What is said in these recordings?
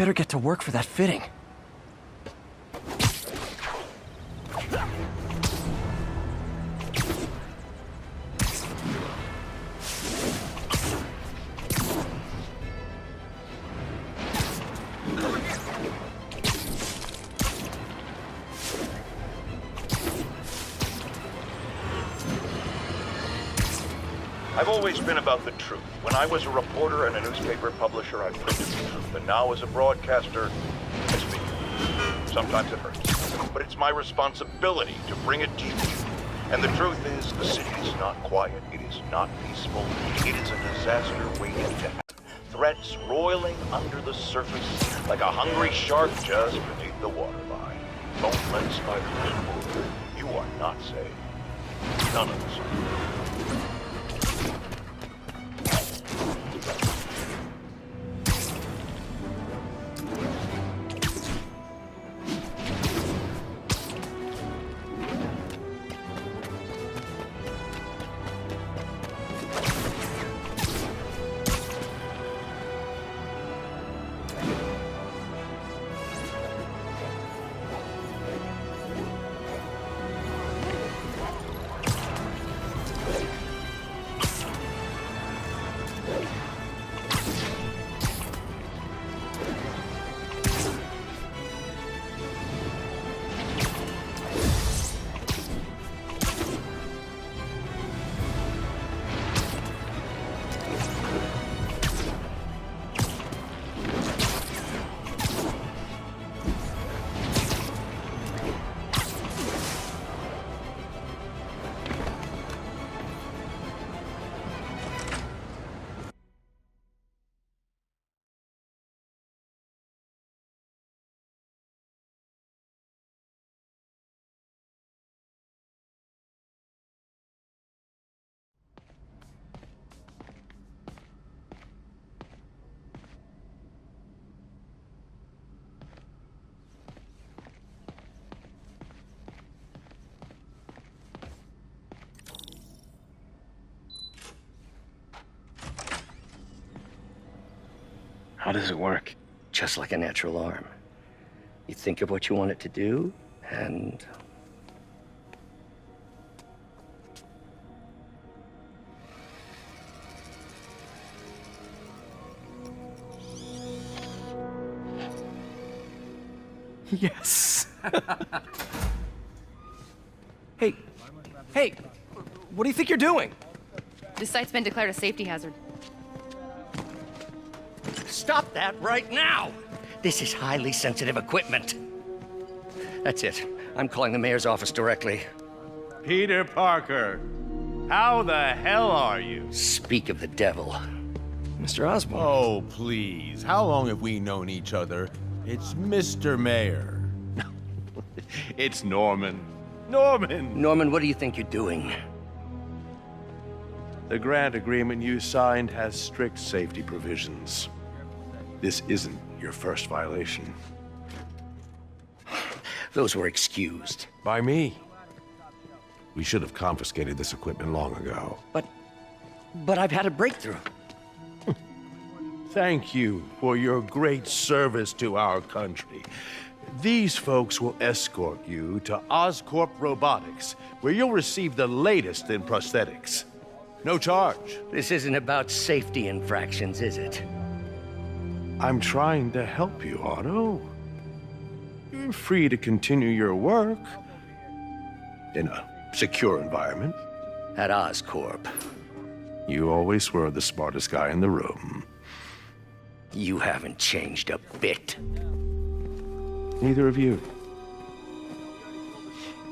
better get to work for that fitting. I've always been about the truth. When I was a reporter and a newspaper publisher, I printed the truth. And now as a broadcaster, I speak. Sometimes it hurts. But it's my responsibility to bring it to you. And the truth is, the city is not quiet. It is not peaceful. It is a disaster waiting to happen. Threats roiling under the surface like a hungry shark just beneath the waterline. Don't let Spider-Man move. You are not safe. None of us are. How does it work? Just like a natural arm. You think of what you want it to do, and... Yes! Hey, hey! What do you think you're doing? This site's been declared a safety hazard. Stop that right now! This is highly sensitive equipment. That's it. I'm calling the mayor's office directly. Peter Parker, how the hell are you? Speak of the devil. Mr. Osborn. Oh, please. How long have we known each other? It's Mr. Mayor. It's Norman. Norman! Norman, what do you think you're doing? The grant agreement you signed has strict safety provisions. This isn't your first violation. Those were excused. By me. We should have confiscated this equipment long ago. But I've had a breakthrough. Thank you for your great service to our country. These folks will escort you to Oscorp Robotics, where you'll receive the latest in prosthetics. No charge. This isn't about safety infractions, is it? I'm trying to help you, Otto. You're free to continue your work in a secure environment. At Oscorp. You always were the smartest guy in the room. You haven't changed a bit. Neither of you.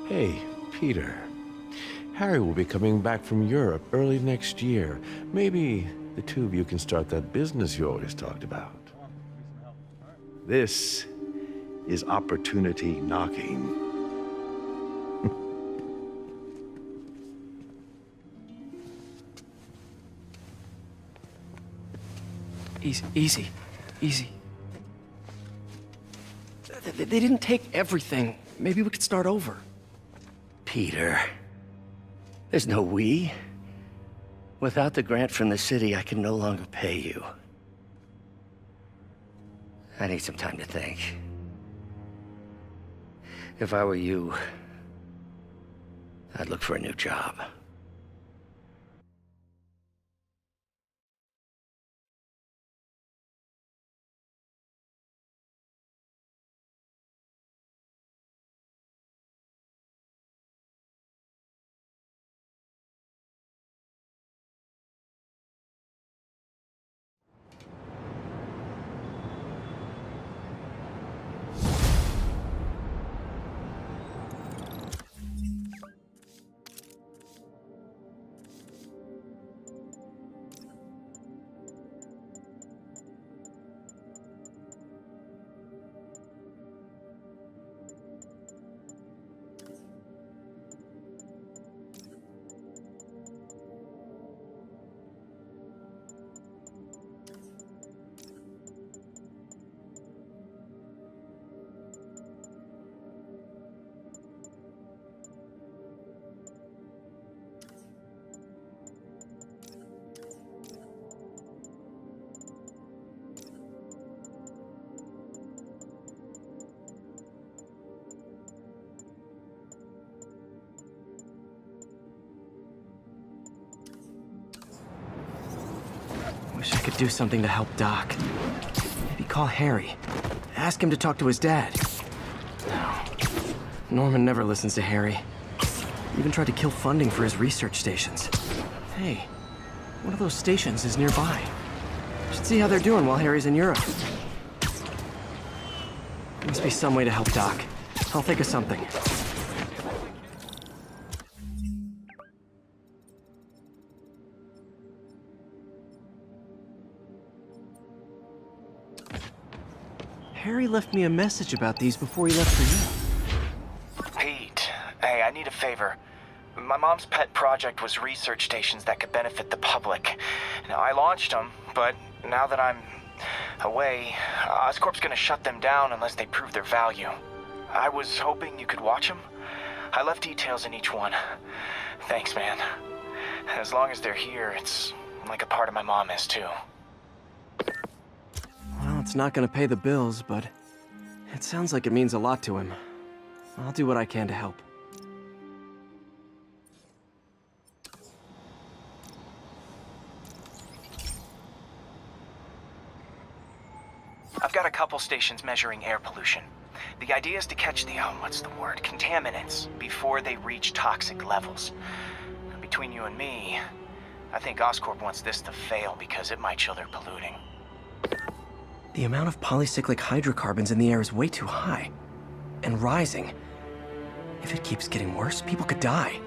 Hey, Peter. Harry will be coming back from Europe early next year. Maybe the two of you can start that business you always talked about. This is opportunity knocking. Easy. They didn't take everything. Maybe we could start over. Peter, there's no we. Without the grant from the city, I can no longer pay you. I need some time to think. If I were you, I'd look for a new job. Wish I could do something to help Doc. Maybe call Harry. Ask him to talk to his dad. No. Norman never listens to Harry. Even tried to kill funding for his research stations. Hey, one of those stations is nearby. Should see how they're doing while Harry's in Europe. Must be some way to help Doc. I'll think of something. Harry left me a message about these before he left for you. Pete, hey, I need a favor. My mom's pet project was research stations that could benefit the public. Now, I launched them, but now that I'm away, Oscorp's gonna shut them down unless they prove their value. I was hoping you could watch them. I left details in each one. Thanks, man. As long as they're here, it's like a part of my mom is, too. Well, it's not gonna pay the bills, but it sounds like it means a lot to him. I'll do what I can to help. I've got a couple stations measuring air pollution. The idea is to catch the, contaminants before they reach toxic levels. Between you and me, I think Oscorp wants this to fail because it might show they're polluting. The amount of polycyclic hydrocarbons in the air is way too high. And rising. If it keeps getting worse, people could die.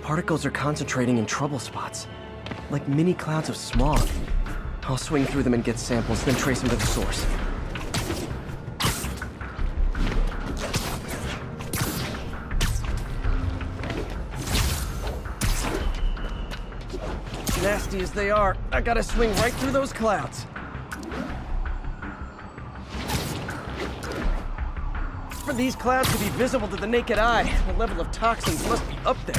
Particles are concentrating in trouble spots, like mini clouds of smog. I'll swing through them and get samples, then trace them to the source. Nasty as they are, I gotta swing right through those clouds. For these clouds to be visible to the naked eye, the level of toxins must be up there.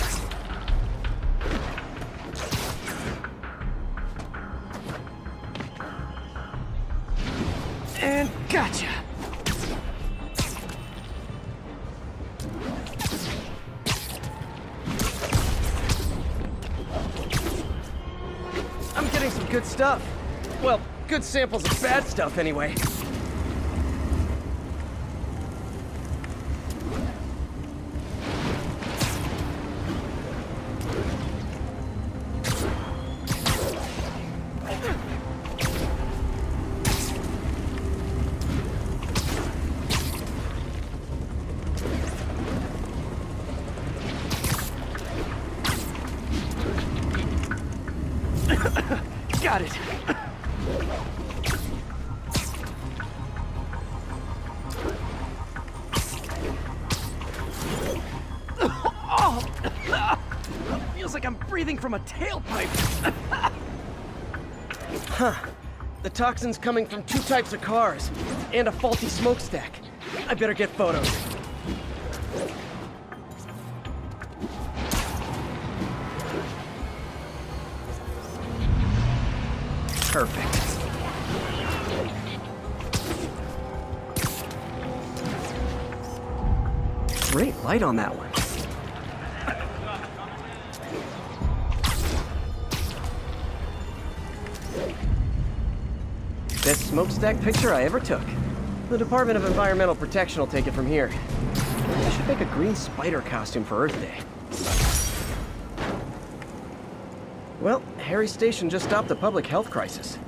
And gotcha! I'm getting some good stuff. Well, good samples of bad stuff anyway. Got it. Feels like I'm breathing from a tailpipe. Huh. The toxin's coming from 2 types of cars and a faulty smokestack. I better get photos. Perfect. Great light on that one. Best smokestack picture I ever took. The Department of Environmental Protection will take it from here. I should make a green spider costume for Earth Day. Well, Harry's station just stopped a public health crisis.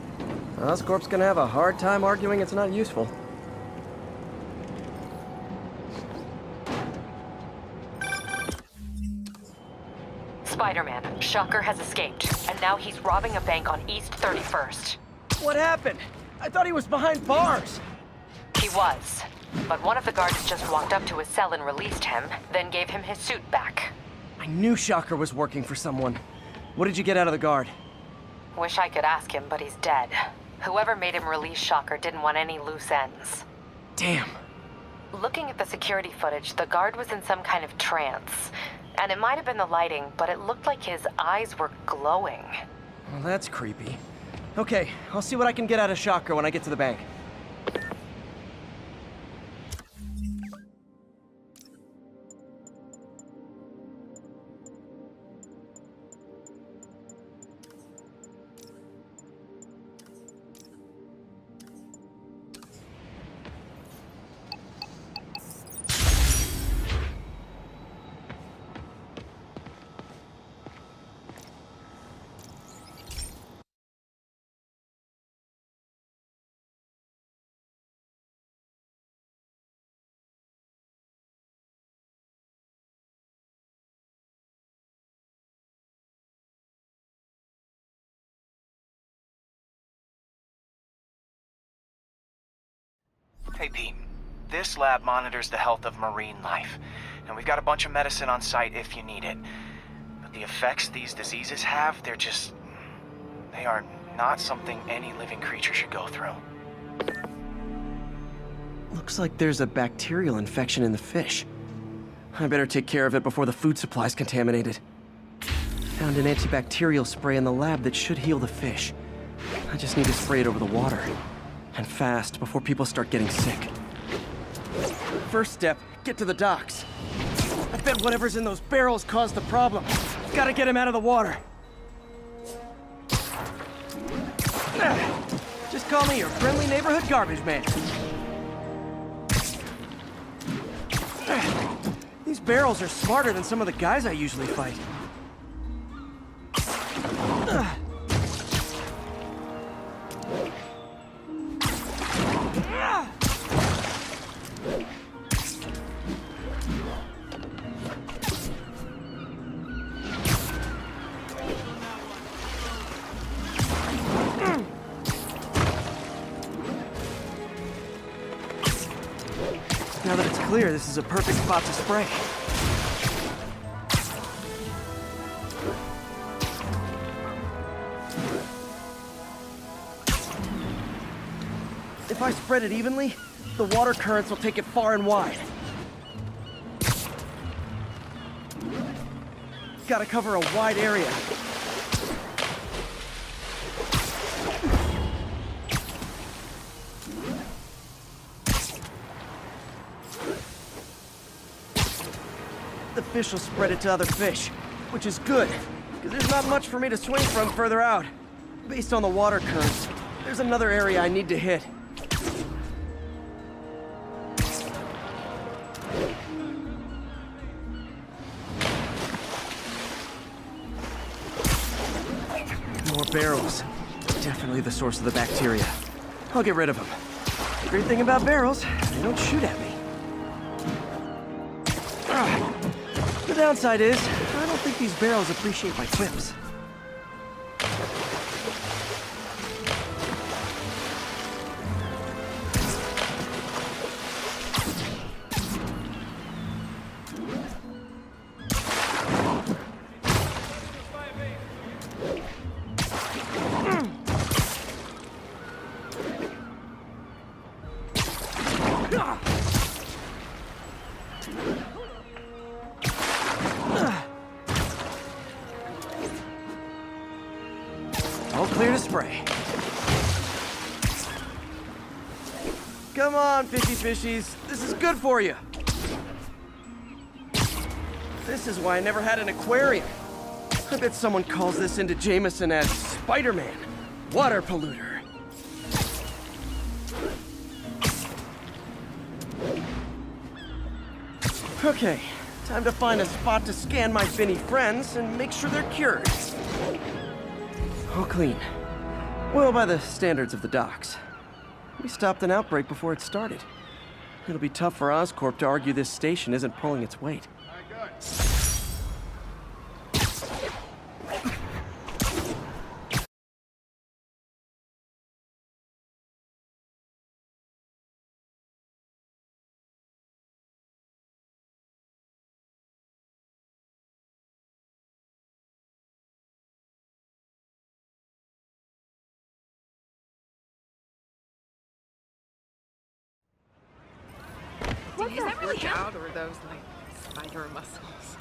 Oscorp's gonna have a hard time arguing it's not useful. Spider-Man, Shocker has escaped, and now he's robbing a bank on East 31st. What happened? I thought he was behind bars! He was, but one of the guards just walked up to his cell and released him, then gave him his suit back. I knew Shocker was working for someone. What did you get out of the guard? Wish I could ask him, but he's dead. Whoever made him release Shocker didn't want any loose ends. Damn. Looking at the security footage, the guard was in some kind of trance. And it might have been the lighting, but it looked like his eyes were glowing. Well, that's creepy. Okay, I'll see what I can get out of Shocker when I get to the bank. Hey, Pete. This lab monitors the health of marine life, and we've got a bunch of medicine on site if you need it. But the effects these diseases have, they are not something any living creature should go through. Looks like there's a bacterial infection in the fish. I better take care of it before the food supply's contaminated. Found an antibacterial spray in the lab that should heal the fish. I just need to spray it over the water. And fast, before people start getting sick. First step, get to the docks. I bet whatever's in those barrels caused the problem. Gotta get him out of the water. Just call me your friendly neighborhood garbage man. These barrels are smarter than some of the guys I usually fight. Now that it's clear, this is a perfect spot to spray. If I spread it evenly, the water currents will take it far and wide. Gotta cover a wide area. The fish will spread it to other fish, which is good, because there's not much for me to swing from further out. Based on the water currents, there's another area I need to hit. More barrels. Definitely the source of the bacteria. I'll get rid of them. Great thing about barrels, they don't shoot at me. The downside is, I don't think these barrels appreciate my quips. All clear to spray. Come on, fishy fishies. This is good for you. This is why I never had an aquarium. I bet someone calls this into Jameson as Spider-Man, water polluter. Okay, time to find a spot to scan my Finny friends and make sure they're cured. All clean. Well, by the standards of the docks. We stopped an outbreak before it started. It'll be tough for Oscorp to argue this station isn't pulling its weight. Is that really out, or are those like spider muscles?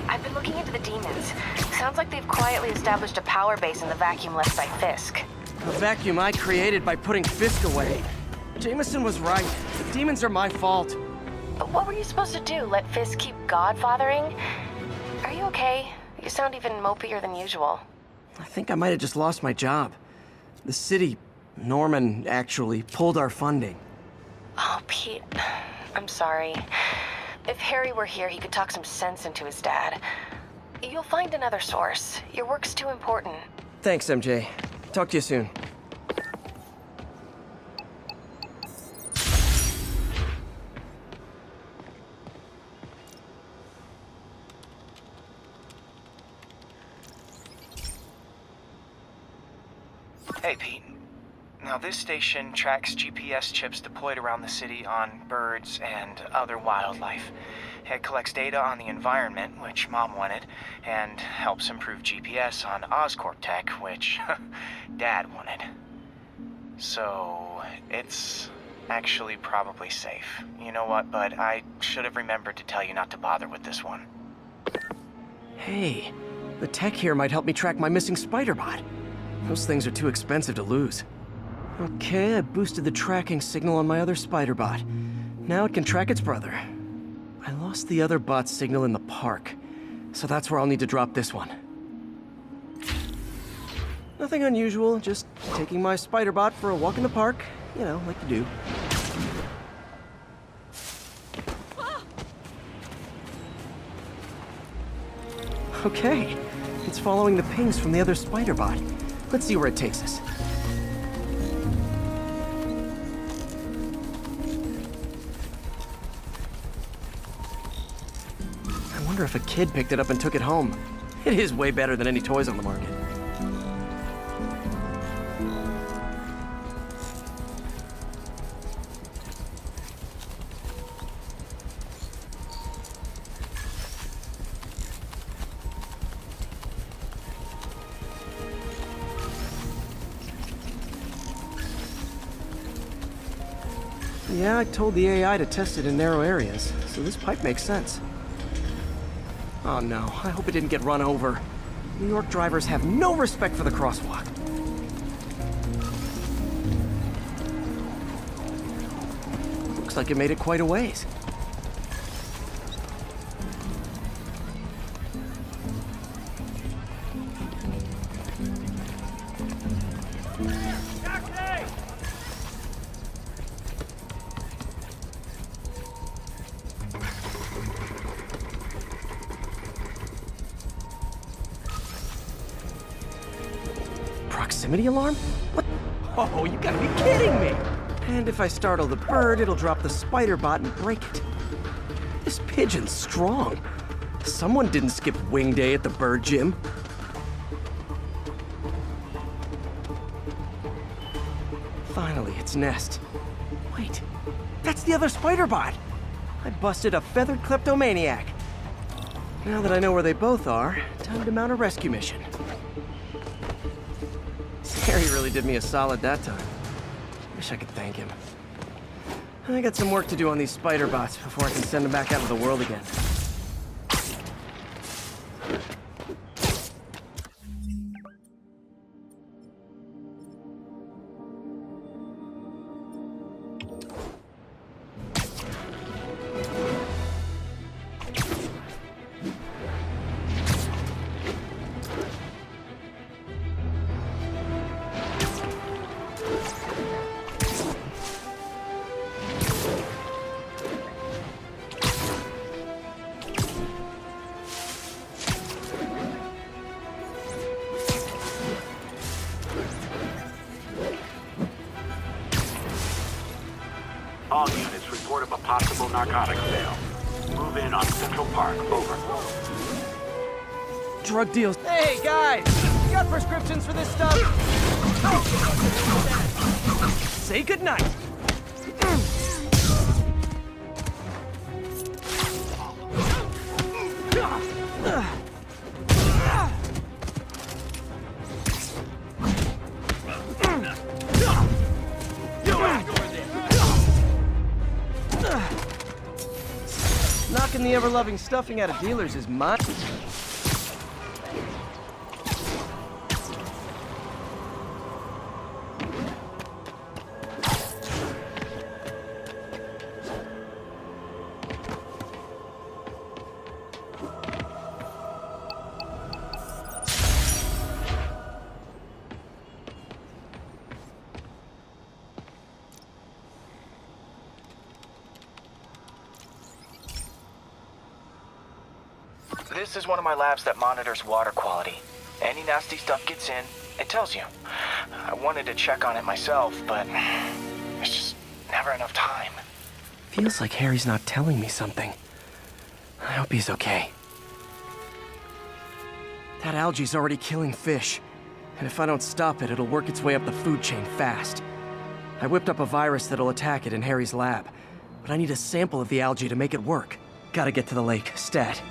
I've been looking into the demons. Sounds like they've quietly established a power base in the vacuum left by Fisk. A vacuum I created by putting Fisk away. Jameson was right. The demons are my fault. But what were you supposed to do? Let Fisk keep godfathering? Are you okay? You sound even mopier than usual. I think I might have just lost my job. The city, Norman, actually pulled our funding. Oh, Pete. I'm sorry. If Harry were here, he could talk some sense into his dad. You'll find another source. Your work's too important. Thanks, MJ. Talk to you soon. Hey, Pete. Now, this station tracks GPS chips deployed around the city on birds and other wildlife. It collects data on the environment, which Mom wanted, and helps improve GPS on Oscorp tech, which Dad wanted. So, it's actually probably safe. You know what, bud? I should have remembered to tell you not to bother with this one. Hey, the tech here might help me track my missing spider bot. Those things are too expensive to lose. Okay, I boosted the tracking signal on my other spider bot. Now it can track its brother. I lost the other bot's signal in the park, so that's where I'll need to drop this one. Nothing unusual, just taking my spider bot for a walk in the park, you know, like you do. Okay. It's following the pings from the other spider bot. Let's see where it takes us. I wonder if a kid picked it up and took it home. It is way better than any toys on the market. Yeah, I told the AI to test it in narrow areas, so this pipe makes sense. Oh no, I hope it didn't get run over. New York drivers have no respect for the crosswalk. Looks like it made it quite a ways. Proximity alarm? What? Oh, you gotta be kidding me! And if I startle the bird, it'll drop the spider bot and break it. This pigeon's strong. Someone didn't skip wing day at the bird gym. Finally, its nest. Wait, that's the other spider bot! I busted a feathered kleptomaniac. Now that I know where they both are, time to mount a rescue mission. Harry really did me a solid that time. Wish I could thank him. I got some work to do on these spider bots before I can send them back out into the world again. All units report of a possible narcotics sale. Move in on Central Park. Over. Drug deals. Hey, guys! You got prescriptions for this stuff? Say goodnight. Knocking the ever-loving stuffing out of dealers is mine. This is one of my labs that monitors water quality. Any nasty stuff gets in, it tells you. I wanted to check on it myself, but there's just never enough time. Feels like Harry's not telling me something. I hope he's okay. That algae's already killing fish. And if I don't stop it, it'll work its way up the food chain fast. I whipped up a virus that'll attack it in Harry's lab. But I need a sample of the algae to make it work. Gotta get to the lake, stat.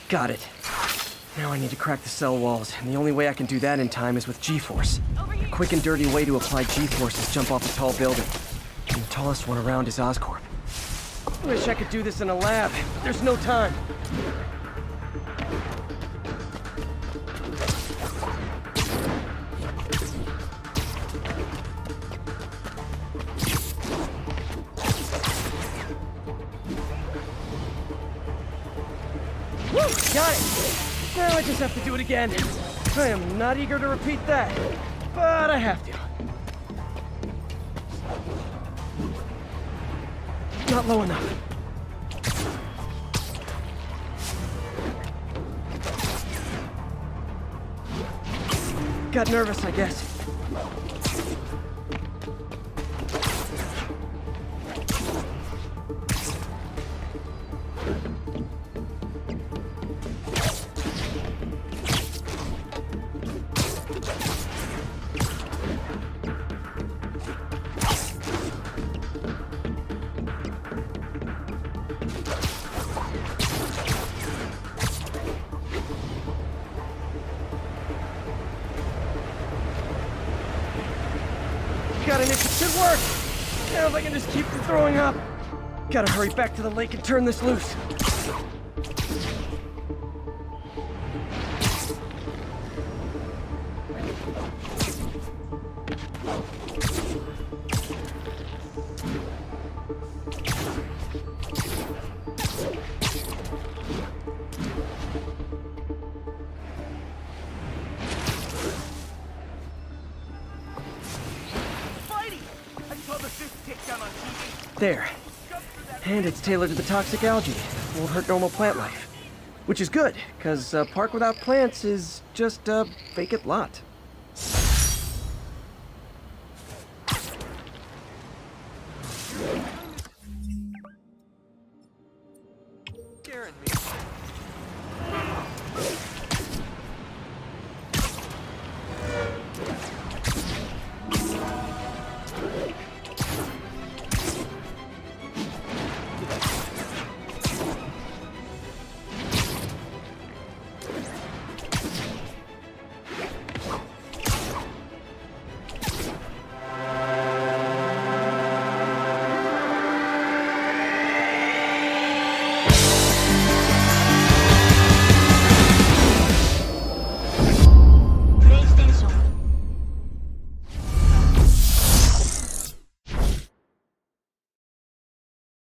Got it. Now I need to crack the cell walls, and the only way I can do that in time is with G-Force. A quick and dirty way to apply G-Force is jump off a tall building. And the tallest one around is Oscorp. I wish I could do this in a lab, but there's no time. Got it! Now I just have to do it again. I am not eager to repeat that. but I have to. Not low enough. Got nervous, I guess. Got an itch, it should work! Now if I can just keep from throwing up. Gotta hurry back to the lake and turn this loose. There. And it's tailored to the toxic algae. Won't hurt normal plant life. Which is good, because a park without plants is just a vacant lot. Scaring me.